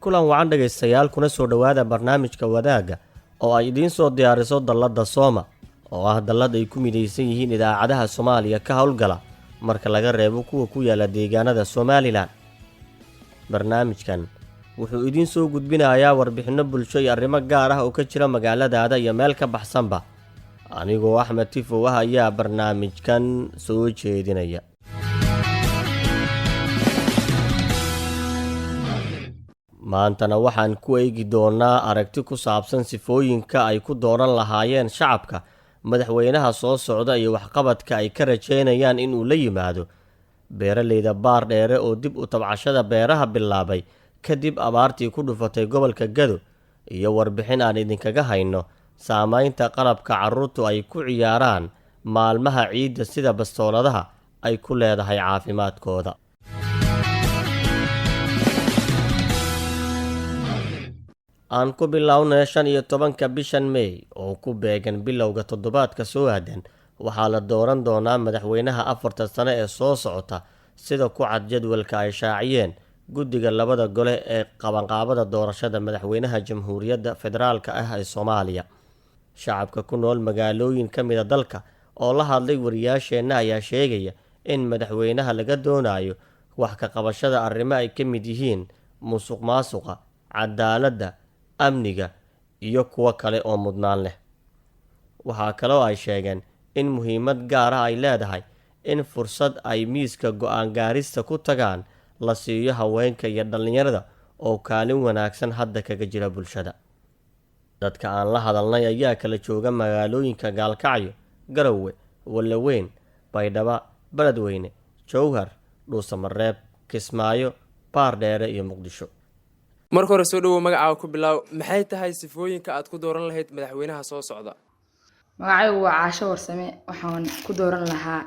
kulan wacan dhegaystayaal kuna soo dhowaada barnaamijka wadaagga oo ay idiin soo diyaariso dalladda Sooma oo ah dallad ay ku midaysan yihiin idaacadaha Soomaaliya ka howlgala marka laga reebo kuwa ku yaala deegaanada Somaliland. Barnaamijkan wuxuu idiin soo gudbinayaa warbixino bulsho iyo arrimo gaar ah oo ka jira magaaladaada iyo meel ka baxsanba. Anigoo Axmed Tifo ah ayaa barnaamijkan soo jeedinaya. maantana waxaan ku eegi doonaa aragti ku saabsan sifooyinka ay ku dooran lahaayeen shacabka madaxweynaha soo socda iyo waxqabadka ay ka rajeynayaan inuu la yimaado beeraleyda baar dheere oo dib u tabcashada beeraha bilaabay kadib abaartii ku dhufatay gobolka Gado iyo warbixin aan idinkaga hayno saamaynta qalabka carruurtu ay ku ciyaaraan maalmaha ciidda sida bastooladaha ay ku leedahay caafimaadkooda. aan ku bilownay 15 bishan May oo ku beegan bilowga toddobaadka soo aadan waxaa la dooran doonaa madaxweynaha 4 sano ee soo socota sida ku cad jadwalka ay shaaciyeen guddiga labada gole ee qabanqaabada doorashada madaxweynaha Jamhuuriyadda Federaalka ah ee Soomaaliya. shacabka ku nool magaalooyin ka mid ah dalka oo la hadlay wariyaasheena ayaa sheegaya in madaxweynaha laga doonayo wax ka qabashada arrimo ay ka mid yihiin musuqmaasuqa, cadaaladda, amniga iyo kuwa kale oo mudnaan leh. waxaa kaloo ay sheegeen in muhiimad gaar ah ay leedahay in fursad ay miiska go'aan gaarista ku tagaan la siiyo haweenka iyo dhalinyarada oo kaalin wanaagsan hadda kaga jira bulshada. dadka aan la hadalnay ayaa kala jooga magaalooyinka Gaalkacyo, Garowe, Walaweyn, Baydhabo, Beledweyne, Jowhar, Dhuusamareeb, Kismaayo, Baardheere iyo Muqdisho. marka hore soo dhawow magacaaga ku bilaaw maxay tahay sifooyinka aad ku dooran lahayd madaxweynaha soo socda? magacaygu waa Caasho Warsame waxaan ku dooran lahaa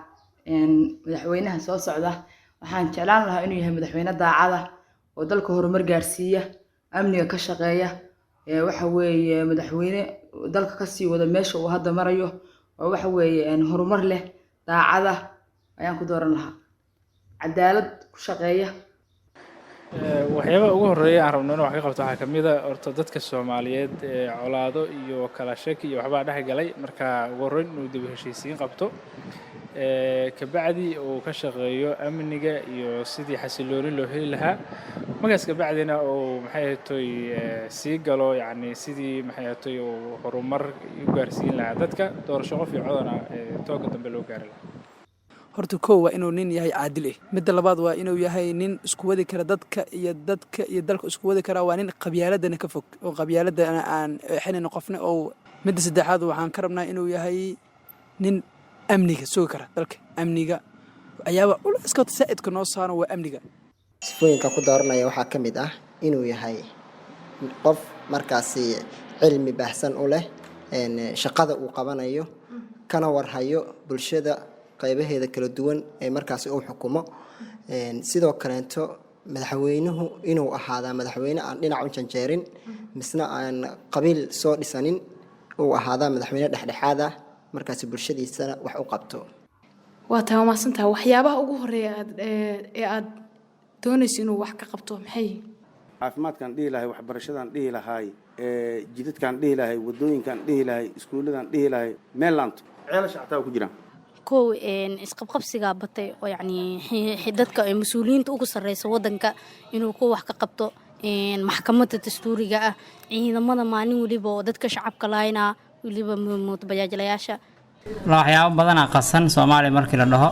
madaxweynaha soo socda waxaan jeclaan lahaa inuu yahay madaxweyne daacad ah oo dalka horumar gaarsiiya amniga ka shaqeeya waxa weeye madaxweyne dalka ka sii wada meesha uu hadda marayo oo waxa weeye horumar leh daacad ah ayaan ku dooran lahaa cadaalad ku shaqeeya. waxyaaba ugu horeeya aan rabno in wax ka qabto waxaa ka mid ah horta dadka Soomaaliyeed colaado iyo kala shaki iyo waxba dhex galay marka ugu horeyn inuu dib u heshiisiin qabto ka bacdi uu ka shaqeeyo amniga iyo sidii xasilooni loo heli lahaa magaas ka bacdina uu maxay tahay sii galo yani sidii maxay tahay uu horumar u gaarsiin lahaa dadka doorasho qof iyo codana tooga dambe loo gaari lahaa. horta koow waa inuu nin yahay caadil ah midda labaad waa inuu yahay nin isku wadi kara dadka iyo dalka isku wadi kara waa nin qabyaaladana ka fog oo qabyaaladana aan xilin qofna oo midda saddexaad waxaan ka rabnaa inuu yahay nin amniga soo kara dalka amniga ayaaba iska saacidka noo saaro waa amniga. sifooyinka ku dooranaya waxaa ka mid ah inuu yahay qof markaasi cilmi baahsan u leh shaqada uu qabanayo kana warhayo bulshada qaybaheeda kala duwan ee markaasi uu xukumo. sidoo kaleeto madaxweynuhu inuu ahaada madaxweyne aan dhinac u janjeerin misna aan qabiil soo dhisanin uu ahaada madaxweyne dhexdhexaad ah markaasi bulshadiisana wax u qabto. waa taamaasanta waxyaabaha ugu horeeya ee aad doonayso inuu wax ka qabto maxay? caafimaadkan dhihi lahay, waxbarashadan dhihi lahay, jidadkan dhihi lahay, wadooyinkan dhihi lahay, iskuuladan dhihi lahay, meelanto ceelasha xataa ku jiraan. kow isqabqabsiga batay oo yani dadka ay mas'uuliyiinta ugu sareysa wadanka inuu ku wax ka qabto maxkamadda dastuuriga ah ciidamada maalin waliba oo dadka shacabka laayna waliba mudbayaajlayaasha. waxyaabo badan qasan Soomaaliya markii la dhaho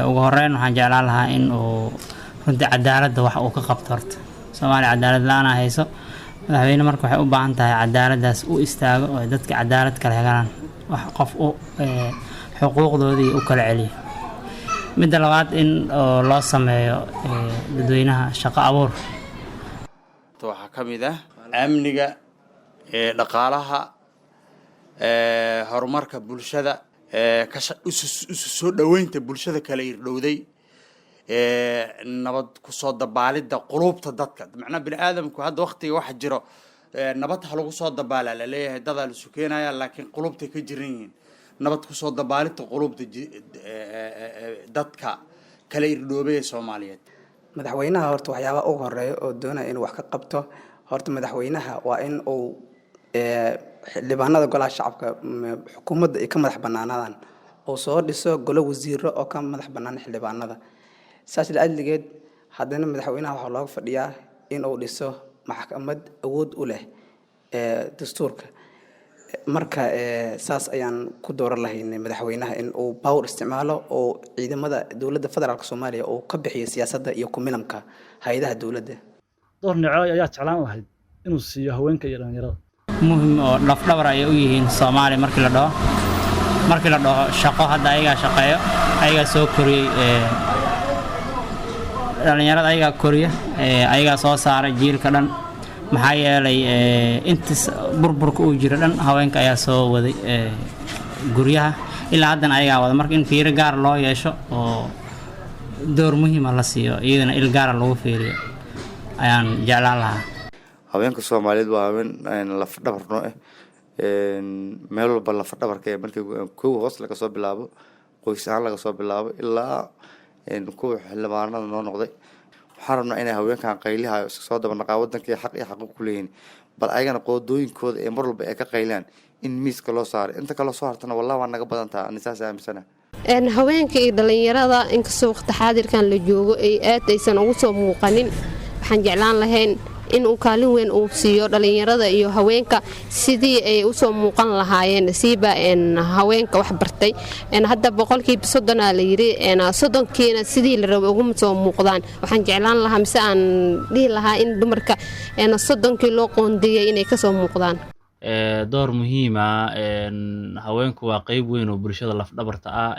ugu horeyn waxaan jeclaan lahaa in uu runtii cadaaladda wax uu ka qabto horta. Soomaaliya cadaalad la'aan hayso madaxweyne marka waxay u baahan tahay cadaaladdaas u istaago oo dadka cadaalad kala helaan wax qof u xuquuqdoodii u kala celiyo. midda labaad in loo sameeyo dadweynaha shaqo abuur. waxaa ka mid ah amniga dhaqaalaha horumarka bulshada soo dhaweynta bulshada kala irdhowday nabad ku soo dabaalida qulubta dadka macna bini aadamku hadda waqtiga waxa jiro nabad ha lagu soo dabaala la leeyahay dad la isu keenaya laakiin qulubta ka jiran yihiin nabad ku soo dabaalida qulubta dadka kala irdhoobay Soomaaliyeed. madaxweynaha horta waxyaaba ugu horeeya oo doonaya inuu wax ka qabto horta madaxweynaha waa in uu xildhibaanada golaha shacabka xukuumadda ay ka madax bannaanaadaan oo soo dhiso golo wasiiro oo ka madax bannaan xildhibaanada saas la-adligeed haddana madaxweynaha waxaa looga fadhiyaa in uu dhiso maxkamad awood u leh dastuurka marka saas ayaan ku dooran lahaynay madaxweynaha in uu power isticmaalo oo ciidamada dowladda federaalka Soomaaliya uu ka bixiyo siyaasadda iyo kumilamka hay'adaha dowladda door nooc ayaa jeclaan lahayd inuu siiyo haweenka iyo dhalinyarada muhiim oo lafdhabar ay u yihiin Soomaali markii la dhaho shaqo hadda ayaga shaqeeyo ayaga soo koriyay dhalinyarada ayaga koriya ayaga soo saaray jiilka dhan maxaa yeelay inta burburka uu jiro dhan haweenka ayaa soo waday guryaha ilaa haddana ayagaa wada marka in fiiro gaar loo yeesho oo door muhiima la siiyo iyadana il gaara lagu fiiriyo ayaan jeclaan lahaa haweenka Soomaaliyeed waa haween lafdhabar noo meel walba lafdhabarka markii kuwa hoos laga soo bilaabo qoys ahaan laga soo bilaabo ilaa kuwa xildhibaanada noo noqday waxaan rabnaa inay haweenkan qayliha soo dabanaqaa wadankii xaq iyo xaquuq ku leeyihiin bal ayagana qoodooyinkooda ee mar walba ay ka qaylaan in miiska loo saaray inta kale soo hartana wallahi waa naga badan tahay anisaas aaminsana haweenka iyo dhalinyarada inkastoo waqti xaadirkan la joogo ay aad aysan ugu soo muuqanin waxaan jeclaan lahayn in uu kaalin weyn uu siiyo dhalinyarada iyo haweenka sidii ay u soo muuqan lahaayeen siiba haweenka wax bartay hadda 30% la yiri 30kiina sidii la rabo ugu soo muuqdaan waxaan jeclaan lahaa mise aan dhihi lahaa in dumarka 30kii loo qoondeeyay inay ka soo muuqdaan door muhiim ah haweenku waa qayb weyn oo bulshada lafdhabarta ah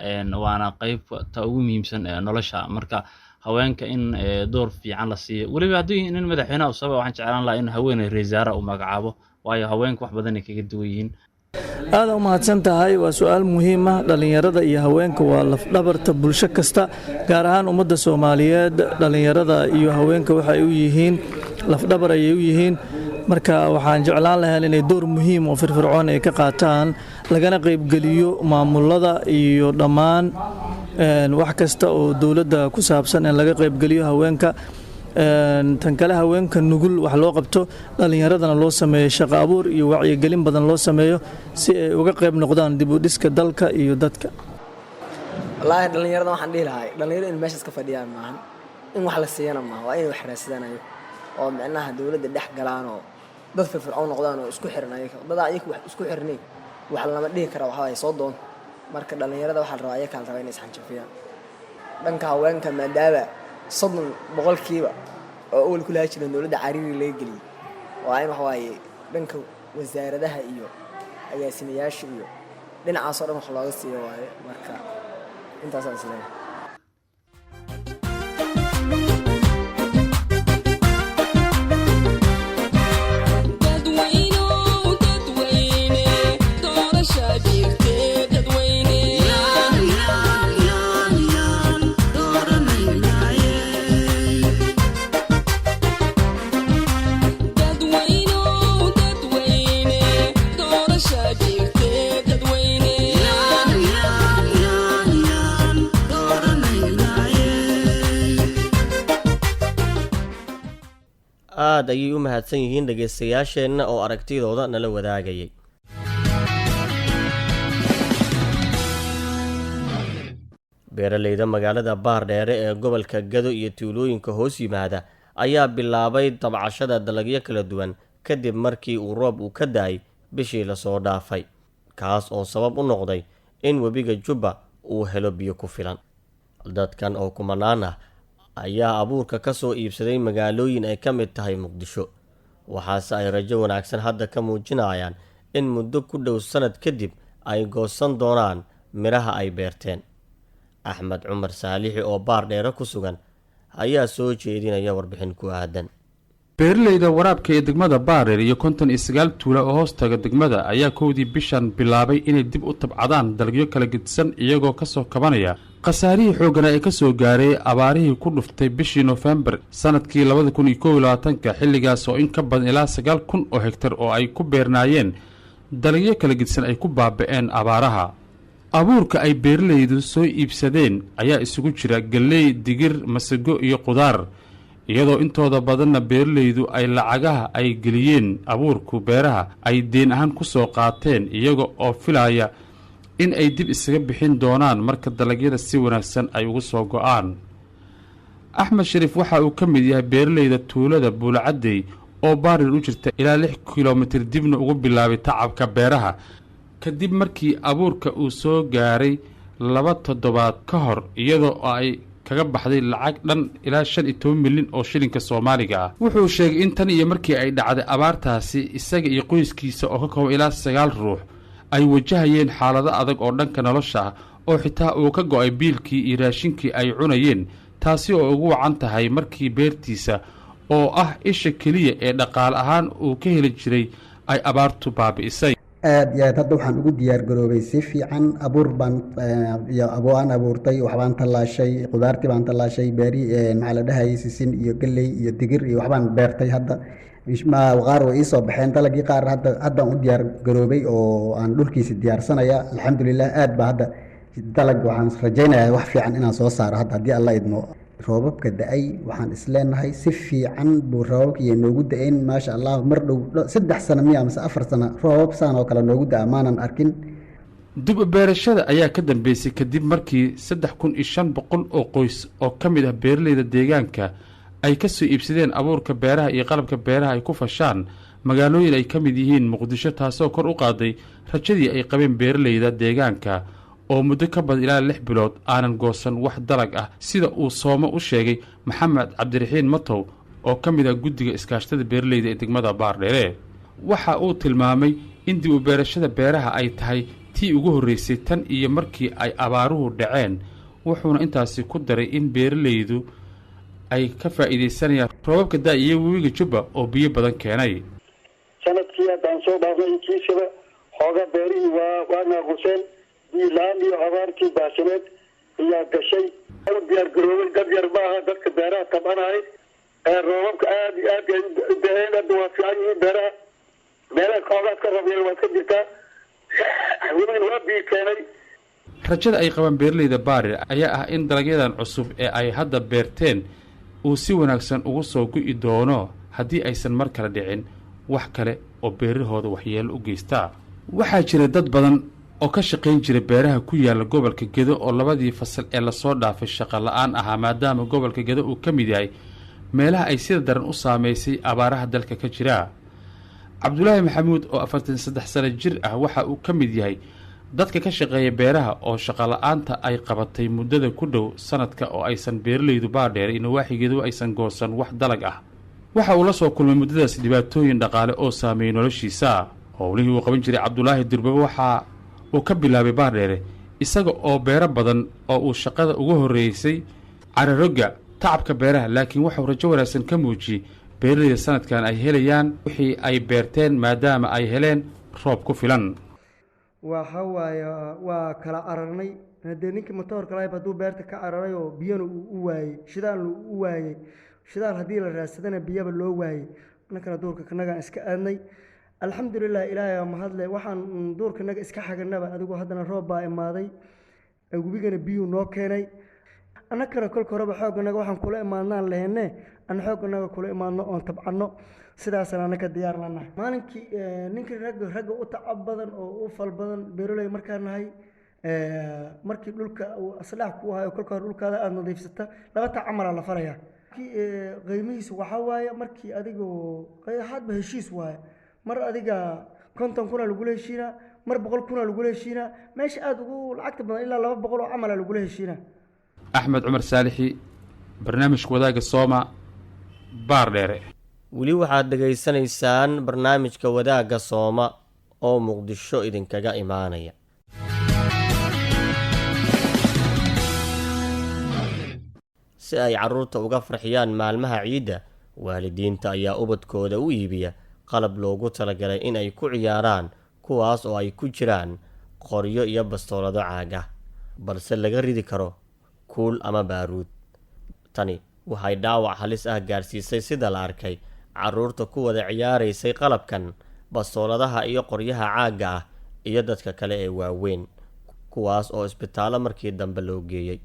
waana qayb ta ugu muhiimsan nolosha marka haweenka in door fiican la siiyo waliba haddii in madaxweynaha uu sabab waxaan jeclaan lahaa in haweeney ra'iisul uu magacaabo waayo haweenku wax badan ay kaga duwan yihiin aad u mahadsan tahay waa su'aal muhiim ah dhalinyarada iyo haweenka waa lafdhabarta bulsho kasta gaar ahaan ummadda Soomaaliyeed dhalinyarada iyo haweenka waxay u yihiin lafdhabar ay u yihiin marka waxaan jeclaan lahaa inay door muhiim oo firfircoon ay ka qaataan lagana qayb galiyo maamulada iyo dhammaan wax kasta oo dawladda ku saabsan in laga qayb galiyo haweenka tan kale haweenka nugul wax loo qabto dhalinyaradana loo sameeyo shaqo abuur iyo wacyigelin badan loo sameeyo si ay uga qayb noqdaan dib u dhiska dalka iyo dadka wallaahi dhalinyarada waxaan dhihi lahaa dhalinyarada in meeshaas ka fadhiyaan maahan in wax la siiyana maaha waa inay wax raadsadanayo oo micnaha dawladda dhex galaan oo dad firfircoon noqdaan oo isku xiran dad ayaga wax isku xirnay wax lama dhihi kara waxa ay soo doon marka dhalinyarada waxa la rabaa ayaga kala rabaa inay isxanjafiyaan dhanka haweenka maadaama 30% oo uu ku laajin dawladda cariiri laga geliyay waa in wax waaye dhanka wasaaradaha iyo agaasimayaasha iyo dhinacaas oo dhan wax looga siiyo waaye marka intaas aan isleeyahay aad ayay u mahadsan yihiin dhageystayaasheenna oo aragtidooda nala wadaagayay beeralayda magaalada Baardheere ee gobolka Gado iyo tuulooyinka hoos yimaada ayaa bilaabay tabcashada dalagyo kala duwan kadib markii uu roob u ka daay bishii la soo dhaafay kaas oo sabab u noqday in webiga Jubba uu helo biyo ku filan dadkan oo kumanaan ah ayaa abuurka ka soo iibsaday magaalooyin ay ka mid tahay Muqdisho waxaase ay rajo wanaagsan hadda ka muujinayaan in muddo ku dhow sanad kadib ay goosan doonaan miraha ay beerteen Axmed Cumar Saalixi oo Baardheere ku sugan ayaa soo jeedinaya warbixin ku aadan beeralayda waraabka ee degmada Baardheere iyo 59 tuulo oo hoos taga degmada ayaa koodii bishan bilaabay inay dib u tabcadaan dalagyo kala gedisan iyagoo ka soo kabanaya qasaarihii xoogana ee ka soo gaaray abaarihii ku dhuftay bishii November sanadkii 2021 xilligaas oo in ka badan ilaa 9,000 oo hektar oo ay ku beernaayeen dalagyo kala gedisan ay ku baaba'een abaaraha abuurka ay beeralaydu soo iibsadeen ayaa isugu jira galley digir masago iyo qudaar iyadoo intooda badanna beeralaydu ay lacagaha ay geliyeen abuurku beeraha ay deen ahaan ku soo qaateen iyaga oo filaya in ay dib isaga bixin doonaan marka dalagyada si wanaagsan ay ugu soo go'aan. axmed shariif waxa uu ka mid yahay beeralayda tuulada buulacadey oo baarir u jirta ilaa 6 kilomitir dibna ugu bilaabay tacabka beeraha kadib markii abuurka uu soo gaaray 2 toddobaad ka hor iyadoo ay kaga baxday lacag dhan ilaa 15 milyan oo shilinka Soomaaliga ah. wuxuu sheegay in tan iyo markii ay dhacday abaartaasi isaga iyo qoyskiisa oo ka kooban ilaa 9 ruux ay wajahayeen xaalado adag oo dhanka nolosha ah oo xitaa uu ka go'ay biilkii iyo raashinkii ay cunayeen taasi oo ugu wacan tahay markii beertiisa oo ah isha keliya ee dhaqaale ahaan uu ka heli jiray ay abaartu baabi'isay. aad iyo aad hadda waxaan ugu diyaar garoobay si fiican abuur baan iyo abwaan abuurtay waxbaan tallaashay qudaartii baan tallaashay beeri maxaa la dhahayay sisin iyo galley iyo digir iyo waxbaan beertay hadda qaar way ii soo baxeen dalagii qaar haddaan u diyaar garoobay oo aan dhulkiisa diyaarsanaya alxamdulilah aad baa hadda dalag waxaan rajaynayaa wax fiican inaan soo saaro hadda haddii alla idmo. roobabka da-ay waxaan isleenahay si fiican buu roobabkiiyo noogu da-een maasha allah mar dhow 3 sano miya amase 4 sano roobab saan oo kale noogu da-a maanan arkin. dib u beerashada ayaa ka dambeysay kadib markii 3500 oo qoys oo ka mid ah beeralayda deegaanka ay ka soo iibsadeen abuurka beeraha iyo qalabka beeraha ay ku fashaan magaalooyin ay ka mid yihiin Muqdisho taasoo kor u qaaday rajadii ay qabeen beeralayda deegaanka oo muddo ka badan ilaa 6 bilood aanan goosan wax dalag ah sida uu Soomo u sheegay Maxamed Cabdiraxiin Matow oo ka mid ah guddiga iskaashatada beeralayda ee degmada Baardheere. waxa uu tilmaamay in dib u beerashada beeraha ay tahay tii ugu horeysay tan iyo markii ay abaaruhu dhaceen wuxuuna intaasi ku daray in beeralaydu ay ka faa'iideysanayaan roobabka da iyo webiga Jubba oo biyo badan keenay. sanadkii haddaan soo dhaafnay kiisaba xooga beerihii waa naaquseen biilaan iyo abaartii baasineed ayaa gashay u diyaar garoobay dad yar maaha dadka beeraha tabanahay roobabka aad iyo aad u da-een hadda waa fiican yihiin beeraha meelaha xoogaad ka rabeen waa ka jirtaa weliba waa biyo keenay. rajada ay qabaan beeralayda Baarir ayaa ah in dalagyadan cusub ee ay hadda beerteen uu si wanaagsan ugu soo go'i doono haddii aysan mar kale dhicin wax kale oo beerahooda waxyeello u geystaa. waxaa jira dad badan oo ka shaqayn jiray beeraha ku yaala gobolka Gedo oo labadii fasal ee la soo dhaafay shaqo la'aan ahaa maadaama gobolka Gedo uu ka mid yahay meelaha ay sida daran u saameysay abaaraha dalka ka jira. Cabdulaahi Maxamuud oo 43 sano jir ah waxa uu ka mid yahay dadka ka shaqeeya beeraha oo shaqo la'aanta ay qabatay muddada ku dhow sanadka oo aysan beeralaydu Baardheere in waaxigeedu aysan goosan wax dalag ah. waxa uu la soo kulmay muddadaas dhibaatooyin dhaqaale oo saameeyay noloshiisa. howlihii uu qaban jiray Cabdulaahi Dirbaba waxa uu ka bilaabay Baardheere isaga oo beero badan oo uu shaqada ugu horeysay cararoga tacabka beeraha laakiin waxa uu rajo wanaagsan ka muujiyay beeralayda sanadkan ay helayaan wixii ay beerteen maadaama ay heleen roob ku filan. waxa waaye waa kala ararnay hadee ninkii matoorka lahayd hadduu beerta ka araray oo biyana u waayey shidaal u waayey shidaal haddii la raadsadana biyaba loo waayey annagana duurka kanagaan iska aadnay alxamdulilah ilaahay aa mahadle waxaan duurkanaga iska xaganaba adigu haddana roob baa imaaday webigana biyuu noo keenay annagana kolka horeba xoogganaga waxaan kula imaadnaan lehenne aan xoogganaga kula imaadno oon tabcanno sidaasaan annaka diyaar lanahay maalinkii ninkii ragga u tacab badan oo u fal badan beeroley markaa nahay markii dhulka uu aslaax ku hayo kolka hore dhulkaada aada nadiifsata 2 tac camalaa la falayaa qiimihiisu waxaa waaye markii adigoo hadba heshiis waaye mar adiga 50 kuna lagula heshiinaa mar 100 kuna lagula heshiinaa meesha aada ugu lacagta badan ilaa 200 oo camala lagula heshiinaa. Axmed Cumar Saalixi barnaamijka wadaaga Sooma Baardheere. weli waxaad dhegaysanaysaan barnaamijka wadaagga Sooma oo Muqdisho idinkaga imaanaya. si ay carruurta uga farxiyaan maalmaha ciidda waalidiinta ayaa ubadkooda u iibiya qalab loogu talagalay in ay ku ciyaaraan kuwaas oo ay ku jiraan qoryo iyo bastoolado caaga balse laga ridi karo kuul ama baaruud. tani waxay dhaawac halis ah gaarsiisay sida la arkay carruurta ku wada ciyaaraysay qalabkan bastooladaha iyo qoryaha caaga ah iyo dadka kale ee waaweyn kuwaas oo isbitaallo markii dambe loo geeyey.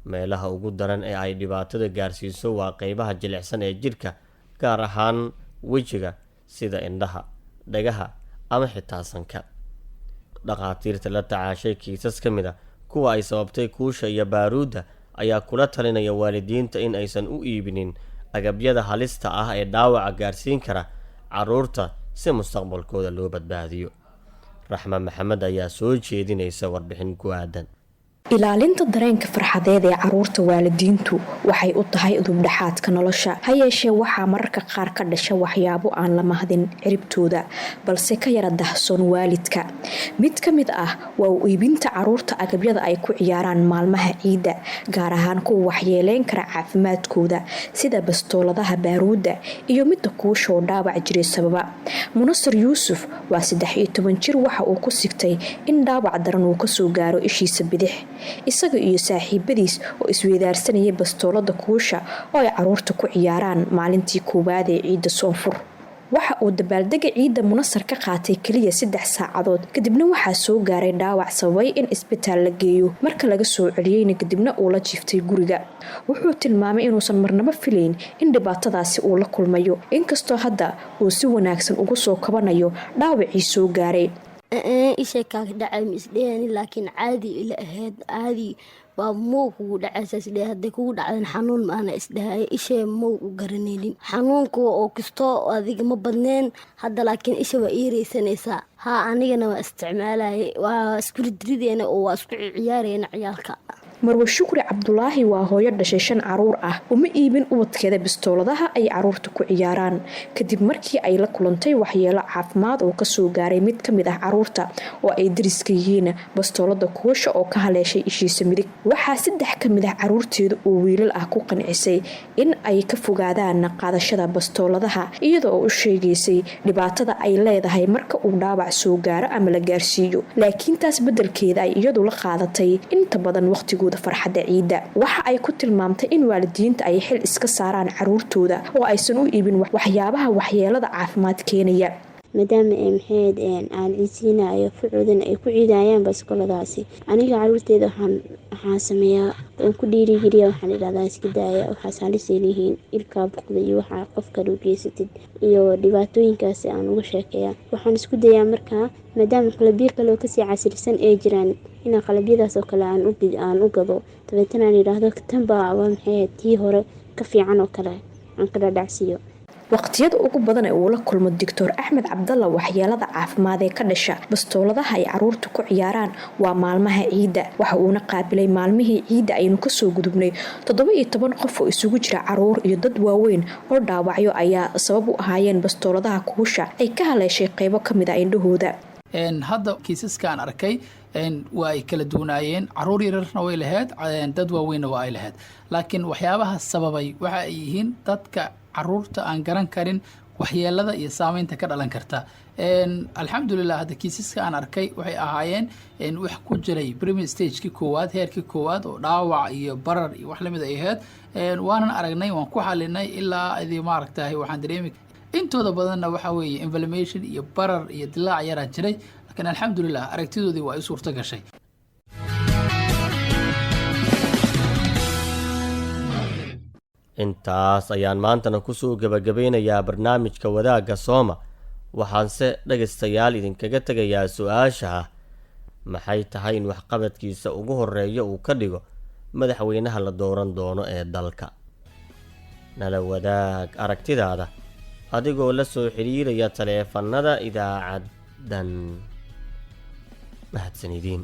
meelaha ugu daran ee ay dhibaatada gaarsiiso waa qeybaha jilicsan ee jidhka, gaar ahaan wejiga sida indhaha, dhagaha ama xitaa sanka. Dhakhaatiirta la tacaashay kiisas ka mid a kuwa ay sababtay kuusha iyo baaruudda ayaa kula talinaya waalidiinta in aysan u iibinin agabyada halista ah ee dhaawaca gaarsiin kara carruurta si mustaqbalkooda loo badbaadiyo. Raxma Maxamed ayaa soo jeedinaysa warbixin ku aadan. ilaalinta dareenka farxadeed ee caruurta waalidiintu waxay u tahay udubdhaxaadka nolosha. Ha yeeshee waxaa mararka qaar ka dhasha waxyaabo aan la mahdin ciribtooda balse ka yara dahsoon waalidka. Mid ka mid ah waa u iibinta caruurta agabyada ay ku ciyaaraan maalmaha ciida, gaar ahaan kuwa waxyeeleyn kara caafimaadkooda sida bastooladaha baaruudda iyo midda kuusha oo dhaawac jiray sababa. Munasar Yuusuf waa 13 jir, waxa uu ku sigtay in dhaawac daran uu kasoo gaaro ishiisa bidix, isaga iyo saaxiibadiis oo isweydaarsanayay bastoolada kuusha oo ay caruurta ku ciyaaraan maalintii koowaad ee ciida Soonfur. waxa uu dabaaldega ciida Munasar ka qaatay kaliya 3 saacadood, kadibna waxaa soo gaaray dhaawac sababay in isbitaal la geeyo. Marka laga soo celiyayna kadibna uu la jiiftay guriga. Wuxuu tilmaamay inuusan marnaba filayn in dhibaatadaasi uu la kulmayo, inkastoo hadda uu si wanaagsan ugu soo kabanayo dhaawacii soo gaaray. ishay kaaga dhacay misdheeni laakiin caadi ila ahayd caadi waa muu kugu dhacaysa sidee hadday kugu dhacdan xanuun maana isdhahay ishay muu u garanaynin xanuunku oo kastoo adiga ma badneen hadda laakiin isha waa iireysanaysaa anigana waa isticmaalayay waa isku ridrideena oo waa isku ciyaarayna ciyaalka. Marwa Shukri Cabdulaahi waa hooyo dhashay 5 caruur ah. Uma iibin ubadkeeda bastooladaha ay caruurta ku ciyaaraan kadib markii ay la kulantay waxyeelo caafimaad oo ka soo gaaray mid ka mid ah caruurta oo ay dariska yihiin bastoolada kuusha oo ka haleeshay ishiisa midig. Waxaa 3 ka mid ah caruurteedu oo wiilal ah ku qancisay in ay ka fogaadaan qaadashada bastooladaha, iyadoo u sheegaysay dhibaatada ay leedahay marka uu dhaawac soo gaaro ama la gaarsiiyo. Laakiin taas bedelkeeda ay iyadu la qaadatay inta badan waqtiga farxadda ciida. Waxa ay ku tilmaamtay in waalidiinta ay xil iska saaraan caruurtooda oo aysan u iibin waxyaabaha waxyeelada caafimaad keenaya. maadaama ay maxayd aan ciidinayo fuudan ay ku ciidayaan baskooladaasi aniga caruurteeda waxaan sameeyaa aan ku dhiirigeliya waxaan ilaadaa iska daaya waxa saaliseelihiin ilka buqda iyo waxa qofka u geysatid iyo dhibaatooyinkaas aan uga sheekeeyaa. Waxaan isku dayaa markaa maadaama qalabyo kale oo ka sii casirsan ay jiraan in qalabyadaas oo kale aan u gado tabeetana aan yiraahdo tan baa maxayd tii hore ka fiican oo kale aan kala dhacsiyo. waqtiyada ugu badan ee uu la kulmo Dr. Axmed Cabdalla waxyeelada caafimaad ee ka dhasha bastooladaha ay caruurtu ku ciyaaraan waa maalmaha ciida. Waxa uuna qaabilay maalmihii ciida aynu ka soo gudubnay 17 qof oo isugu jira caruur iyo dad waaweyn oo dhaawacyo ayaa sabab u ahaayeen bastooladaha kuusha ay ka haleeshay qaybo ka mid ah indhahooda. hadda kiisaskaan arkay waa ay kala duwanaayeen, caruur yararna way lahayd, dad waaweynna waa ay lahayd. laakiin waxyaabaha sababay waxa ay yihiin dadka caruurta aan garan karin waxyeelada iyo saameynta ka dhalan karta. alxamdulilah hadda kiisaska aan arkay waxay ahaayeen wax ku jiray premier stagekii koowaad, heerkii koowaad oo dhaawac iyo barar iyo wax lamid ay ahayd. waanan aragnay, waan ku xalinay ilaa idii maaragtahay waxaan dareemi intooda badanna waxa weeye inflammation iyo barar iyo dilaac yaraa jiray, laakiin alxamdulilah aragtidoodii waa ay suurto gashay. intaas ayaan maantana kusoo gabagabeynayaa barnaamijka wadaagga Sooma. waxaanse dhagaystayaal idinkaga tegayaa su-aasha ah, maxay tahay in waxqabadkiisa ugu horeeya uu ka dhigo madaxweynaha la dooran doono ee dalka? nala wadaag aragtidaada adigoo la soo xiriiraya taleefannada idaacadan. mahadsanidin.